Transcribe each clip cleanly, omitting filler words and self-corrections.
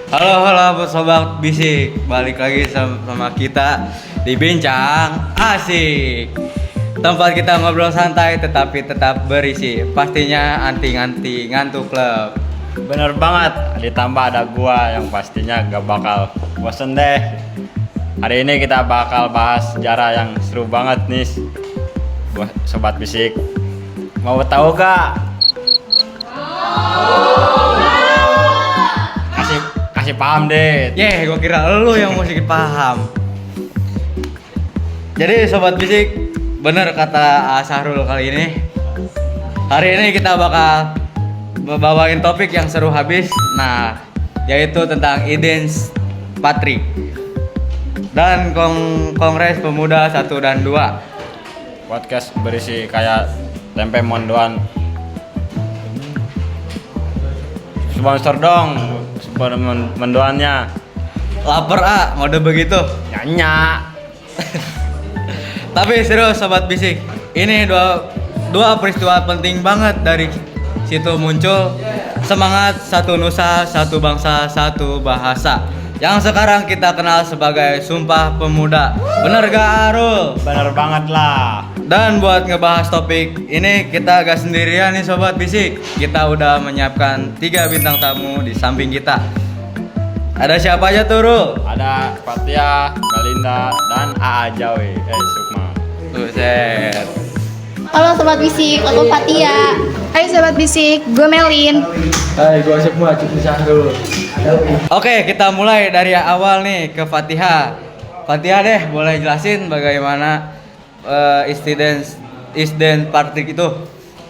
Halo sobat bisik, balik lagi sama kita di Bincang Asik. Tempat kita ngobrol santai tetapi tetap berisi. Pastinya anti-anti ngantuk klub. Bener banget, ditambah ada gua yang pastinya gak bakal bosen deh. Hari ini kita bakal bahas sejarah yang seru banget nih, buat sobat bisik. Mau tahu gak? Kasih paham deh. Gua kira lu yang mau sedikit paham. Jadi sobat bisik, bener kata Sahrul kali ini. Hari ini kita bakal bawain topik yang seru habis. Nah, yaitu tentang Idens Patri dan Kongres Pemuda 1 dan 2. Podcast berisi kayak tempe mondoan. Sponsor dong, sponsor mendoannya. Laper mode begitu. Nyanyi. Tapi serius sobat bisik, ini dua peristiwa penting banget. Dari situ muncul semangat satu nusa, satu bangsa, satu bahasa yang sekarang kita kenal sebagai Sumpah Pemuda. Bener gak Arul? Bener banget lah. Dan buat ngebahas topik ini kita gak sendirian nih sobat bisik. Kita udah menyiapkan 3 bintang tamu di samping kita. Ada siapa aja tuh Rul? Ada Fatia, Galinda, dan Aa Jawi. Sukma. Buset. Halo Sobat Bisik, aku Fatia. Hai Sobat Bisik, gue Melin. Hai, gua Sukma, cukup Sahrul. Oke, kita mulai dari awal nih ke Fatihah. Fatihah deh, boleh jelasin bagaimana Isden Partrik itu?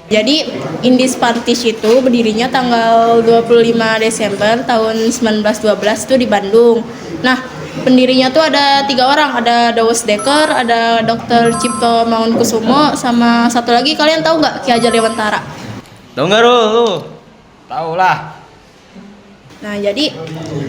Jadi Indis Partis itu berdirinya tanggal 25 Desember tahun 1912 itu di Bandung. Nah, pendirinya tuh ada 3 orang, ada Dawes Dekker, ada Dr. Cipto Mangunkusumo, sama satu lagi kalian tahu nggak Ki Hajar Dewantara? Tahu nggak lu? Tahu lah. Nah, jadi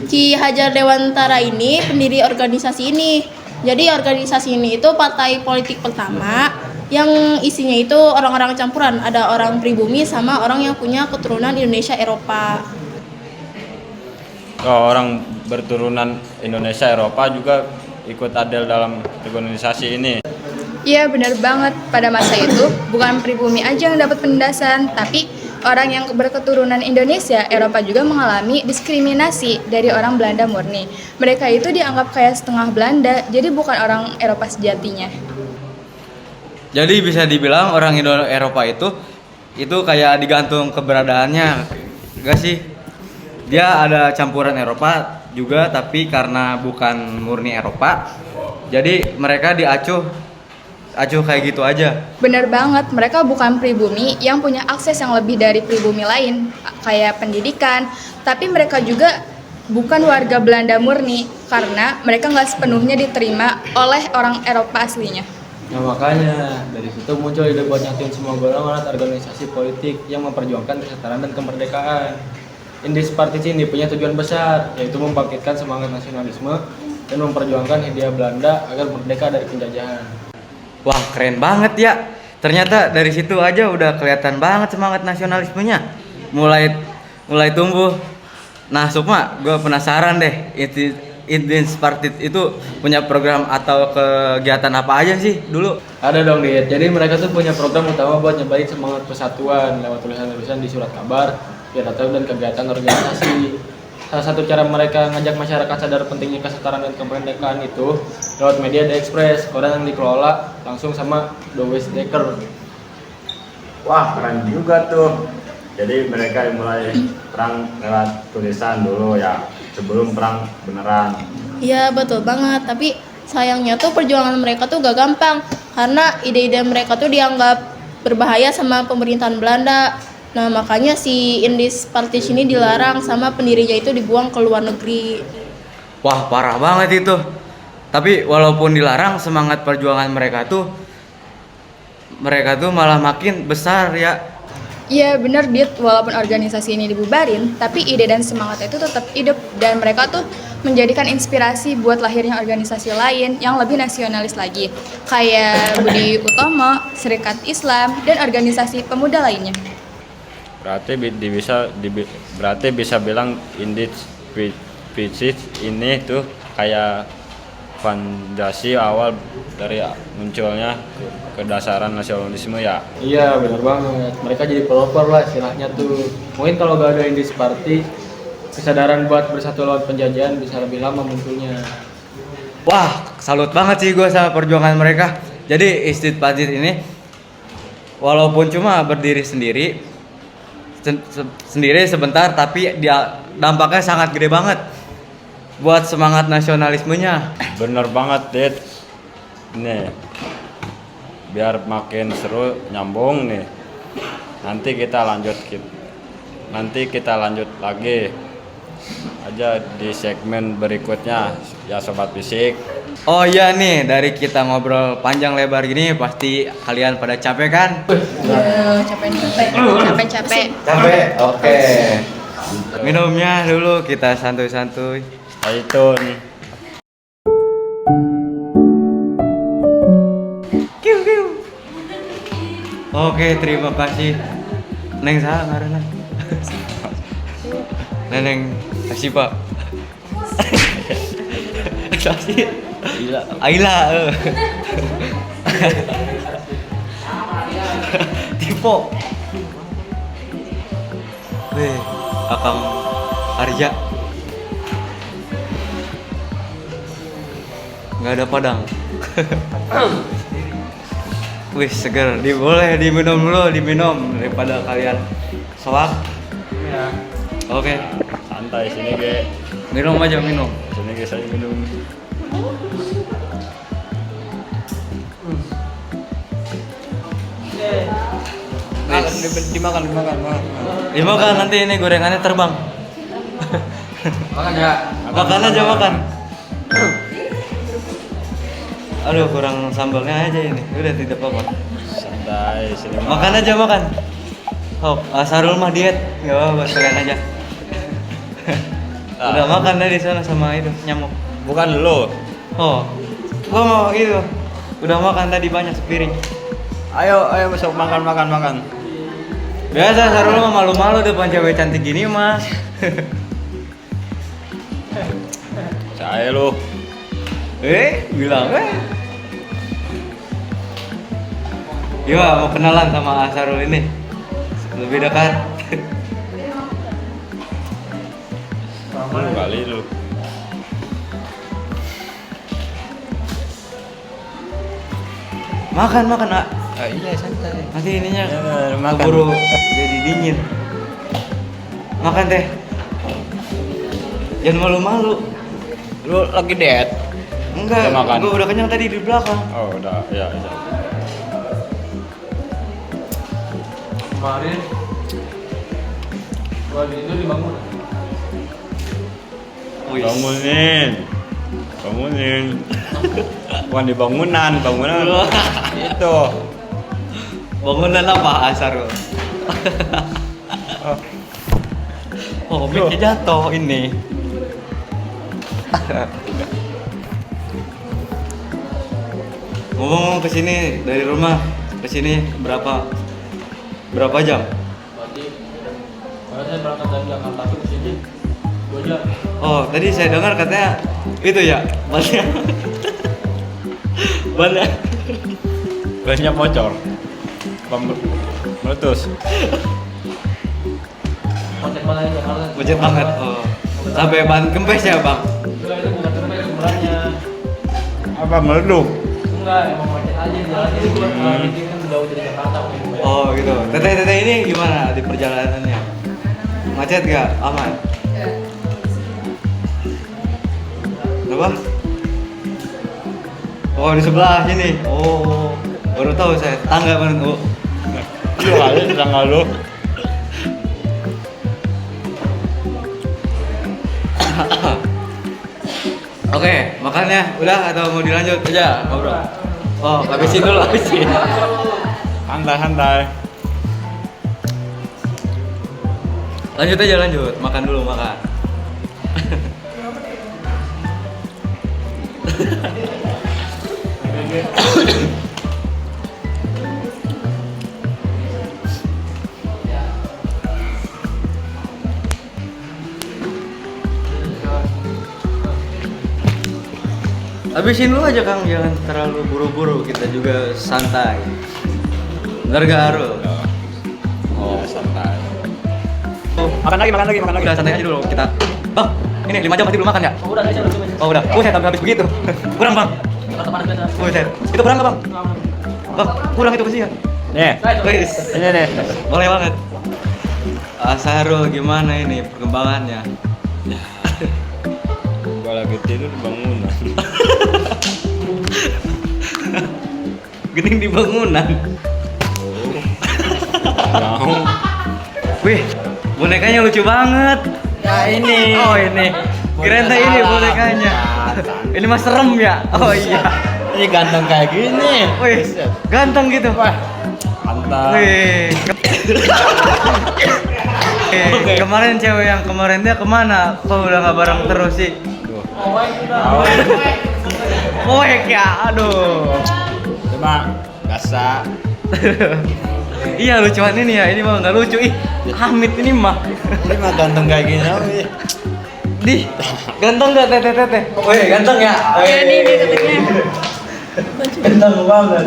Ki Hajar Dewantara ini pendiri organisasi ini. Jadi organisasi ini itu partai politik pertama yang isinya itu orang-orang campuran. Ada orang pribumi sama orang yang punya keturunan Indonesia Eropa. Orang berturunan Indonesia Eropa juga ikut andil dalam organisasi ini. Iya benar banget, pada masa itu bukan pribumi aja yang dapat penindasan, tapi orang yang berketurunan Indonesia Eropa juga mengalami diskriminasi dari orang Belanda murni. Mereka itu dianggap kayak setengah Belanda, jadi bukan orang Eropa sejatinya. Jadi bisa dibilang orang Eropa itu kayak digantung keberadaannya, gak sih? Dia ada campuran Eropa juga, tapi karena bukan murni Eropa, jadi mereka diacuh kayak gitu aja. Benar banget, mereka bukan pribumi yang punya akses yang lebih dari pribumi lain, kayak pendidikan, tapi mereka juga bukan warga Belanda murni, karena mereka nggak sepenuhnya diterima oleh orang Eropa aslinya. Nah makanya dari situ muncul ide buat nyatuin semua golongan organisasi politik yang memperjuangkan kesetaraan dan kemerdekaan. Indis Partis ini punya tujuan besar, yaitu membangkitkan semangat nasionalisme dan memperjuangkan idea Belanda agar merdeka dari penjajahan. Wah, keren banget ya. Ternyata dari situ aja udah kelihatan banget semangat nasionalismenya. Mulai tumbuh. Nah, Sukma, gue penasaran deh. Idens Partit itu punya program atau kegiatan apa aja sih dulu? Ada dong Dit, jadi mereka tuh punya program utama buat nyebarin semangat persatuan lewat tulisan-tulisan di surat kabar, pidato dan kegiatan organisasi. Salah satu cara mereka ngajak masyarakat sadar pentingnya kesetaraan dan kemerdekaan itu lewat media The Express, koran yang dikelola langsung sama Dawes Dekker. Wah, keren juga tuh. Jadi mereka mulai perang lewat tulisan dulu ya, sebelum perang beneran. Iya betul banget, tapi sayangnya tuh perjuangan mereka tuh gak gampang karena ide-ide mereka tuh dianggap berbahaya sama pemerintahan Belanda. Nah makanya si Indis Partis ini dilarang sama pendirinya itu dibuang ke luar negeri. Wah, parah banget itu. Tapi walaupun dilarang, semangat perjuangan mereka tuh malah makin besar ya. Iya bener Dit, walaupun organisasi ini dibubarin, tapi ide dan semangatnya itu tetap hidup. Dan mereka tuh menjadikan inspirasi buat lahirnya organisasi lain yang lebih nasionalis lagi, kayak Budi Utomo, Serikat Islam, dan organisasi pemuda lainnya. Berarti bisa bilang Indis Pijit ini tuh kayak fondasi awal dari munculnya kedasaran nasionalisme ya. Iya benar banget. Mereka jadi pelopor lah istilahnya tuh. Mungkin kalau gak ada Indies Party, kesadaran buat bersatu lawan penjajahan bisa lebih lama munculnya. Wah, salut banget sih gue sama perjuangan mereka. Jadi Istid Pajit ini walaupun cuma berdiri sendiri sebentar, tapi dia dampaknya sangat gede banget buat semangat nasionalismenya. Bener banget, Dit. Nih, biar makin seru nyambung nih. Nanti kita lanjut lagi aja di segmen berikutnya ya Sobat Bisik. Oh iya nih, dari kita ngobrol panjang lebar gini pasti kalian pada capek kan? Ya, capek. Capek. Oke. Minumnya dulu, kita santuy-santuy. Stay tune. Oke, terima kasih. Neng saha ngaranna? Neneng Asipa. Kasih. Aila. Tipo. Weh, Akang Arja. Nggak ada padang. Wih, seger. Boleh diminum dulu, daripada kalian soak. Ya. Oke. Santai sini, Ge. Minum aja, minum. Sini Ge, saya minum. Dimakan. Dimakan nanti ini gorengannya terbang. Makan ya. Makan aja, makan. Aduh, kurang sambalnya aja ini. Udah tidak apa-apa. Santai sini. Makan aja, makan. Oh, Sarul mah diet. Enggak apa-apa, sekalian aja. Udah makan tadi sana sama itu nyamuk. Bukan lu. Oh. Gua mau itu. Udah makan tadi banyak sepiring. Ayo masuk makan. Biasa Sarul mah malu-malu depan cewek cantik gini mah. Saya lu. Bilang Gimana mau kenalan sama Sarul ini? Lebih dekat. Lu kali lu. Makan, Nak. Iya santai. Nanti ininya Ya, makan. keburu jadi dingin. Makan teh. Jangan malu-malu. Lu lagi diet? Enggak, Udah makan? gua udah kenyang tadi di belakang. Oh, udah. Ya. Kemarin gua itu dibangun. Wih. Bangunin. Bukan di bangunan itu. Bangunan apa Sarul? Oh, mic-nya jatuh ini. Ngomong kesini dari rumah kesini berapa jam? Berarti kalau saya berangkat dari Jakarta ke sini 2 jam. Oh, tadi saya dengar katanya itu ya, Bannya bocor. Meletus. Macet banget di Jakarta. macet banget. Oh, sampai ban kempes ya bang? Enggak, itu bukan tempat sebenarnya. Apa meleduk? Enggak, emang macet aja di jalan ini gua ini kan jauh dari Jakarta. Oh gitu. Teteh ini gimana di perjalanannya? Macet gak? Aman? Apa? Oh di sebelah sini. Oh baru tahu saya. Tangga mana? Oh. Lu kali tanggal lu. Oke, makannya udah atau mau dilanjut aja ngobrol? Oh, habisin dulu, habisin. Santai. Lanjut aja, lanjut. Makan dulu, makan. Habisin dulu aja Kang, jangan terlalu buru-buru, kita juga santai. Bener gak Arul? Oh, santai. Makan lagi. Udah santai aja dulu kita. Bang, ini 5 jam masih belum makan ya? Oh, udah saya belum. Oh udah, saya habis begitu. Kurang Bang. Itu kurang nggak Bang? Bang, kurang itu kesian. Nih, Wis. ini nih. Boleh banget. Sarul gimana ini perkembangannya? Gua lagi tidur bangunan. Gening di bangunan. Mau. Wih, bonekanya lucu banget. Ya ini. Oh ini. Keren teh ini bonekanya. Ini mas serem ya? Oh iya. Ini ganteng kayak gini. Wih, ganteng gitu. Wah, mantap. Wih. Kemarin cewek yang kemarin dia kemana? Kok udah nggak bareng terus sih? Duh. Poek ya, aduh. Cuma biasa. Iya lucuan ini ya, ini mah nggak lucu ih. Hamid ini mah. Ini mah ganteng kayak gini. Di, ganteng gak tete? Wih, ganteng ya? Iya nih katanya. Ganteng banget.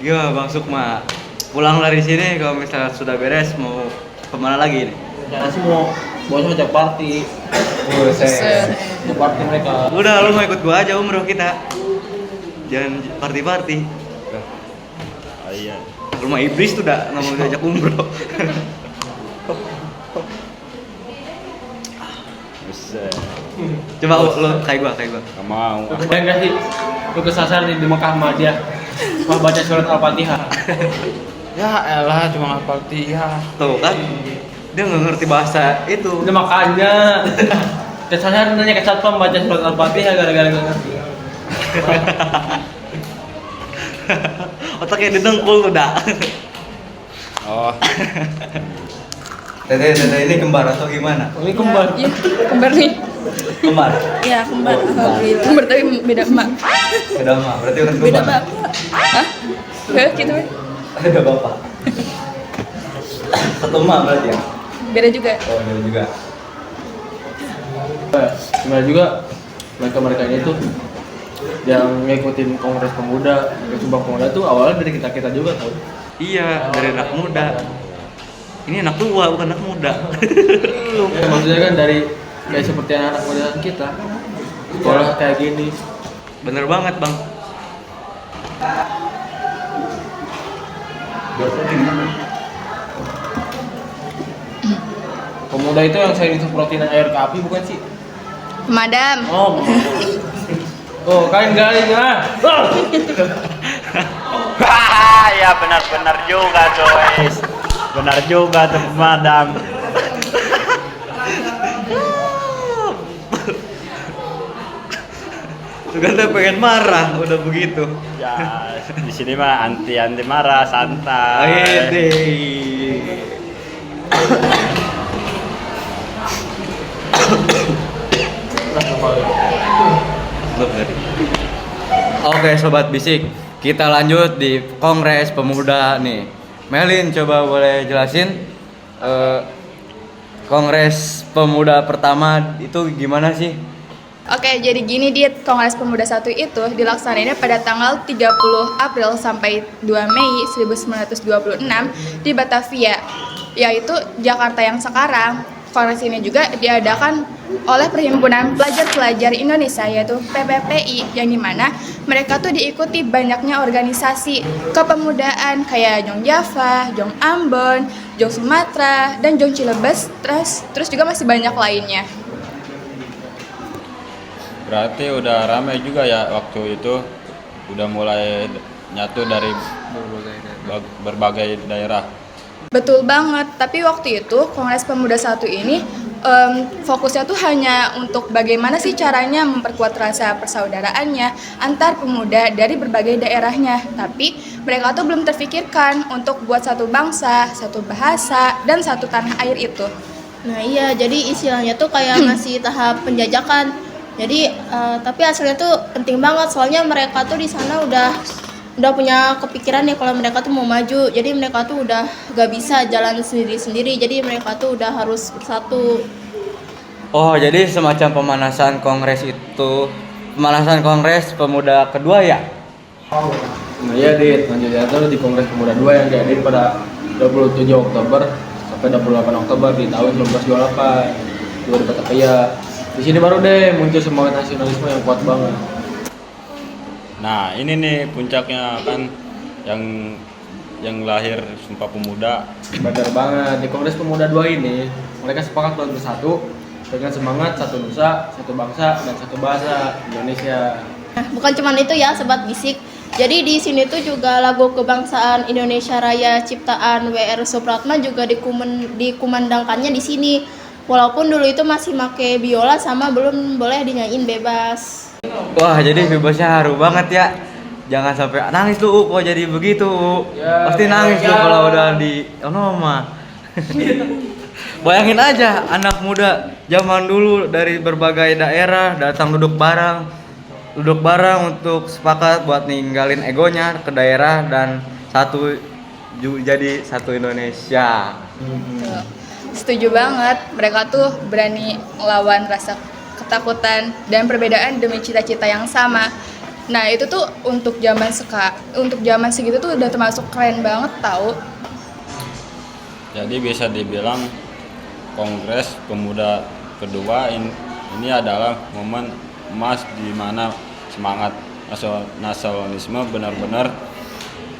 Iya Bang Sukma, pulang dari sini kalau misalnya sudah beres mau kemana lagi nih? Rencana sih mau bosnya ajak party. Set. Mau party mereka. Udah lu mau ikut gua aja umroh kita. Jangan party-party. Oh iya. Rumah iblis tuh dah nggak mau diajak umroh. Buset. Coba lu kayak gua. Gak mau. Kebayang gak sih? Lu kesasar nih di Mekah sama dia. Wah, baca surat Al-Fatihah. Ya elah cuma hafal Fatihah. Tuh kan, dia nggak ngerti bahasa itu. Udah makanya. Kesasar nanya ke satpam baca surat Al-Fatihah gara-gara gak ngerti. Otaknya didengkul udah. Oh, Tete ini kembar atau gimana? Ini kembar. Iya, kembar nih. Kembar. Iya, kembar. Alhamdulillah. Kembar tapi beda emak. Beda mah, berarti udah Beda kembar. bapak. Hah? Gitu. Ada bapak. Satu emak berarti ya? Beda juga. Oh, beda juga. Gimana juga mereka ini tuh yang ngikutin Kongres Pemuda, Sumpah Pemuda tuh awalnya dari kita juga tau. Iya, dari anak muda. Ini anak tua, bukan anak muda. Ya, maksudnya kan dari kayak seperti anak muda kita. Sekolah kayak gini. Bener banget, Bang. Pemuda itu yang sering semprotin air ke api bukan sih? Pemadam. Oh. Oh, kalian garing ah. ya benar-benar juga coy. Benar juga tuh pemadam. Tuh kan dia pengen marah, udah begitu. Ya di sini mah anti marah santai. Aide. Oke sobat bisik, kita lanjut di Kongres Pemuda nih. Melin coba boleh jelasin Kongres Pemuda pertama itu gimana sih? Oke, jadi gini Dit, Kongres Pemuda 1 itu dilaksanainnya pada tanggal 30 April sampai 2 Mei 1926 di Batavia, yaitu Jakarta yang sekarang. Kongres ini juga diadakan oleh Perhimpunan Pelajar-Pelajar Indonesia yaitu PPPI, yang dimana mereka tuh diikuti banyaknya organisasi kepemudaan kayak Jong Java, Jong Ambon, Jong Sumatera, dan Jong Cilebes, terus juga masih banyak lainnya. Berarti udah ramai juga ya waktu itu, udah mulai nyatu dari berbagai daerah. Betul banget, tapi waktu itu Kongres Pemuda 1 ini fokusnya tuh hanya untuk bagaimana sih caranya memperkuat rasa persaudaraannya antar pemuda dari berbagai daerahnya. Tapi mereka tuh belum terfikirkan untuk buat satu bangsa, satu bahasa, dan satu tanah air itu. Nah iya, jadi istilahnya tuh kayak masih tahap penjajakan. Jadi tapi hasilnya tuh penting banget, soalnya mereka tuh di sana udah punya kepikiran ya kalau mereka tuh mau maju. Jadi mereka tuh udah gak bisa jalan sendiri-sendiri. Jadi mereka tuh udah harus bersatu. Oh, jadi semacam pemanasan Kongres Pemuda kedua ya? Nah iya Dit, lanjutnya itu di Kongres Pemuda 2 yang diadain pada 27 Oktober sampai 28 Oktober di tahun 1928 di Batavia. Di sini baru deh muncul semangat nasionalisme yang kuat banget. Nah, ini nih puncaknya kan yang lahir Sumpah Pemuda. Benar banget, di Kongres Pemuda 2 ini mereka sepakat buat bersatu dengan semangat satu nusa, satu bangsa, dan satu bahasa Indonesia. Nah, bukan cuma itu ya Sobat Bisik. Jadi di sini tuh juga lagu kebangsaan Indonesia Raya ciptaan W.R. Supratman juga dikumandangkannya di sini. Walaupun dulu itu masih make biola sama belum boleh dinyanyiin bebas. Wah, jadi bebasnya haru banget ya. Jangan sampai nangis tuh kok jadi begitu. Ya, Pasti nangis tuh kalau udah di Onoma. Bayangin aja anak muda zaman dulu dari berbagai daerah datang duduk bareng untuk sepakat buat ninggalin egonya ke daerah dan jadi satu Indonesia. Tuh. Setuju banget, mereka tuh berani ngelawan rasa ketakutan dan perbedaan demi cita-cita yang sama. Nah itu tuh untuk zaman segitu tuh udah termasuk keren banget tau. Jadi bisa dibilang Kongres Pemuda kedua ini adalah momen emas di mana semangat nasionalisme benar-benar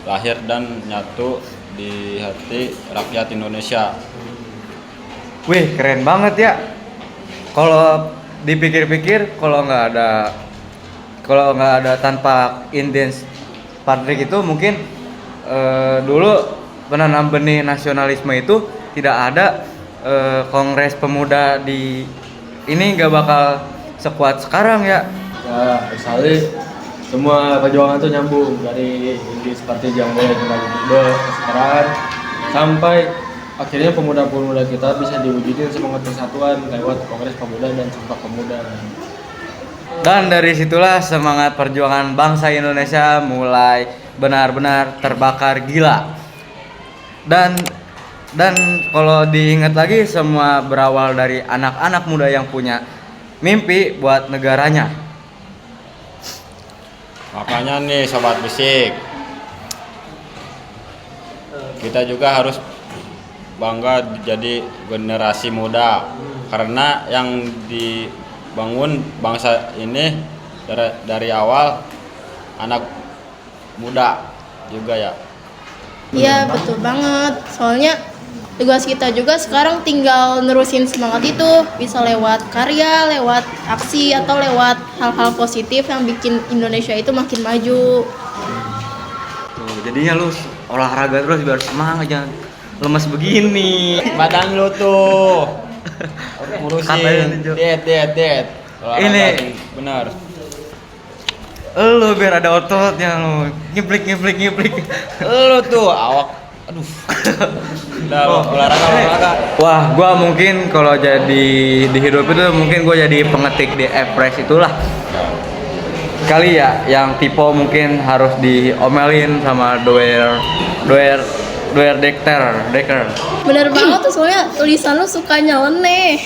lahir dan nyatu di hati rakyat Indonesia. Wih, keren banget ya. Kalau dipikir-pikir kalau nggak ada tanpa Indens Patrick itu mungkin dulu penanam benih nasionalisme itu tidak ada Kongres Pemuda di ini nggak bakal sekuat sekarang ya. Ya, misalnya semua perjuangan tuh nyambung dari Indis Partai yang mulai ke sekarang sampai akhirnya pemuda-pemuda kita bisa diwujudin semangat persatuan lewat Kongres Pemuda dan Sumpah Pemuda. Dan dari situlah semangat perjuangan bangsa Indonesia mulai benar-benar terbakar gila. Dan kalau diingat lagi semua berawal dari anak-anak muda yang punya mimpi buat negaranya. Makanya nih Sobat Bisik, kita juga harus bangga jadi generasi muda karena yang dibangun bangsa ini dari awal anak muda juga ya. Iya betul banget. Soalnya tugas kita juga sekarang tinggal nerusin semangat itu, bisa lewat karya, lewat aksi, atau lewat hal-hal positif yang bikin Indonesia itu makin maju. Tuh, jadinya lu olahraga terus biar semangat, jangan lemes begini. Badan lu tuh ngurusin diet. Ini benar. lu biar ada ototnya lu ngiplik. Lu tuh awak. Aduh. Udah olahraga. Wah, gua mungkin kalau jadi di hidup itu mungkin gua jadi pengetik di Epres itulah. Kali ya yang tipe mungkin harus diomelin sama doer deker. Bener banget tuh, soalnya tulisan lu suka nyeleneh.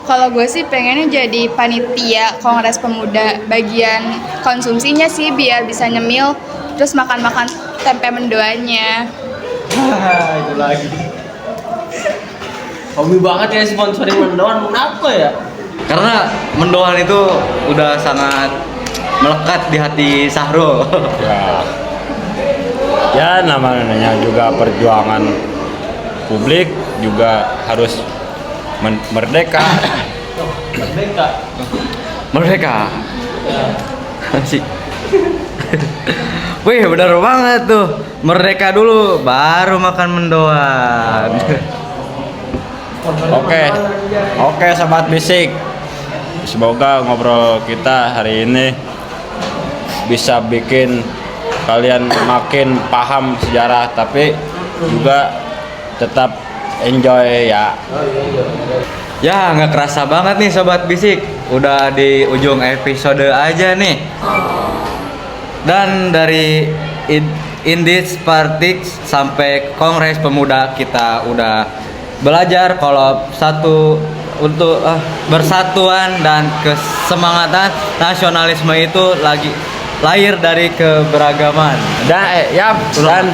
Kalau gue sih pengennya jadi panitia Kongres Pemuda bagian konsumsinya sih biar bisa nyemil terus makan tempe mendoannya. Itu lagi. Hobi banget ya sponsoring mendoan, kenapa ya? Karena mendoan itu udah sangat melekat di hati Sahrul. Ya namanya juga perjuangan publik juga harus merdeka. Merdeka. Sih. Wih, bener banget tuh. Merdeka dulu baru makan mendoan. Oke Sobat Bisik. Semoga ngobrol kita hari ini bisa bikin kalian makin paham sejarah tapi juga tetap enjoy ya. Ya, nggak kerasa banget nih Sobat Bisik. Udah di ujung episode aja nih. Dan dari Indis Partik sampai Kongres Pemuda kita udah belajar kalau satu untuk bersatuan dan kesemangatan nasionalisme itu lagi lahir dari keberagaman. Dan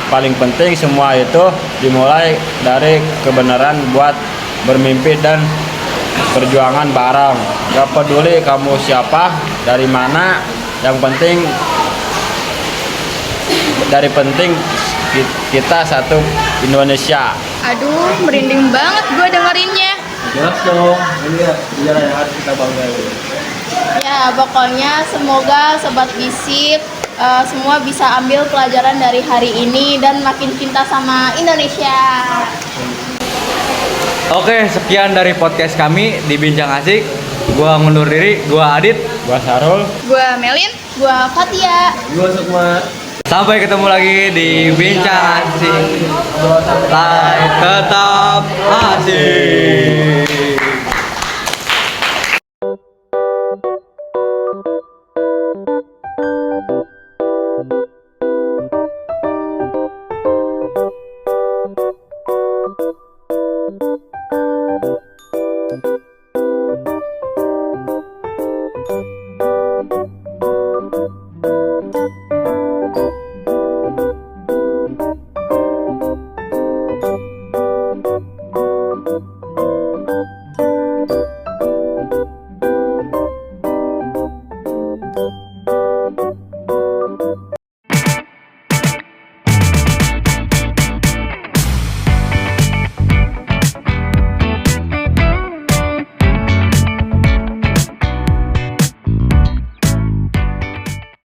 paling penting semua itu dimulai dari kebenaran buat bermimpi dan perjuangan bareng. Gak peduli kamu siapa, dari mana, yang penting kita satu Indonesia. Aduh, merinding banget gue dengerinnya. Jelas dong, ini ya sejarah yang harus kita banggain. Ya, pokoknya semoga Sobat Bisik semua bisa ambil pelajaran dari hari ini dan makin cinta sama Indonesia. Oke, sekian dari podcast kami di Bincang Asik. Gua ngundur diri, gua Adit. Gua Sarul. Gue Melin. Gua Fatia. Gue Sukma. Sampai ketemu lagi di Bincang Asik. Tetap asik. Thank you.